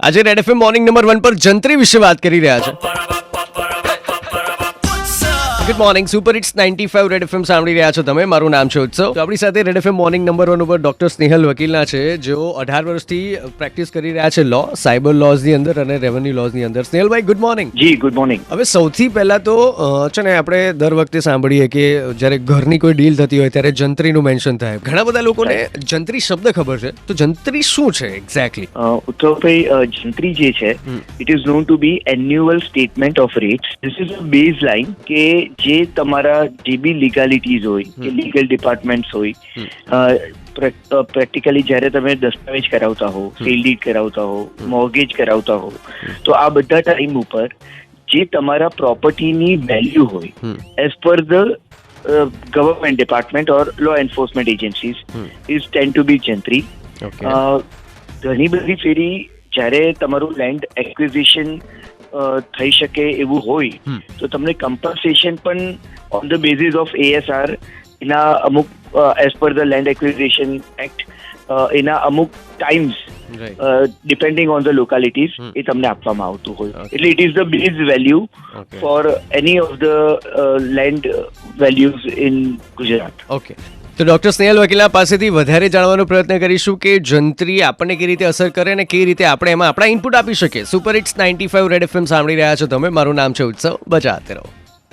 આજે red FM morning number 1 પર જંત્રી વિશે વાત કરી રહ્યા છે. Good morning, super hits 95 red FM સાંભળી રહ્યા છો તમે. મારું નામ છે ઉત્સવ. તો આપણી સાથે રેડ એફએમ મોર્નિંગ નંબર 1 ઉપર ડોક્ટર સ્નેહલ વકીલના છે, જેઓ 18 વર્ષથી પ્રેક્ટિસ કરી રહ્યા છે લો, સાયબર લોઝની અંદર અને રેવન્યુ લોઝની અંદર. Snehalbhai, good morning. જી ગુડ મોર્નિંગ. હવે સૌથી પહેલા તો છે ને, આપણે દર વખતે સાંભળીએ કે જ્યારે ઘરની કોઈ ડીલ થતી હોય ત્યારે જંત્રીનું મેન્શન થાય. ઘણા બધા લોકોને જંત્રી શબ્દ ખબર છે, તો જંત્રી શું છે એક્ઝેક્ટલી? ઉત્સવભાઈ, જંત્રી જે છે it is known to be annual statement of rates. This is a baseline કે જે તમારા જે બી લીગાલિટીઝ હોય કે લીગલ ડિપાર્ટમેન્ટ્સ હોય, પ્રેક્ટિકલી જ્યારે તમે દસ્તાવેજ કરાવતા હો, સેલ ડીડ કરાવતા હો, મોર્ગેજ કરાવતા હો, તો આ બધા ટાઈમ ઉપર જે તમારા પ્રોપર્ટીની વેલ્યુ હોય as per the government department or law enforcement agencies is tend to be જંત્રી. ઘણી બધી ફેરી જ્યારે તમારું લેન્ડ એક્વિઝિશન થઈ શકે એવું હોય તો તમને કમ્પન્સેશન પણ on the basis of ASR એના અમુક as per the land acquisition act એના અમુક times depending on the localities એ તમને આપવામાં આવતું હોય. એટલે it is the base value for any of the land values in Gujarat. Okay, તો ડોક્ટર સ્નેહલ વકીલા પાસેથી વધારે જાણવાનો પ્રયત્ન કરીશું કે જંત્રી આપણને કેવી રીતે અસર કરે અને કેવી રીતે આપણે એમાં આપણા ઇનપુટ આપી શકીએ. સુપર હિટ્સ 95 રેડ એફએમ સાંભળી રહ્યા છો તમે. મારું નામ છે ઉત્સવ. બજાતે રહો.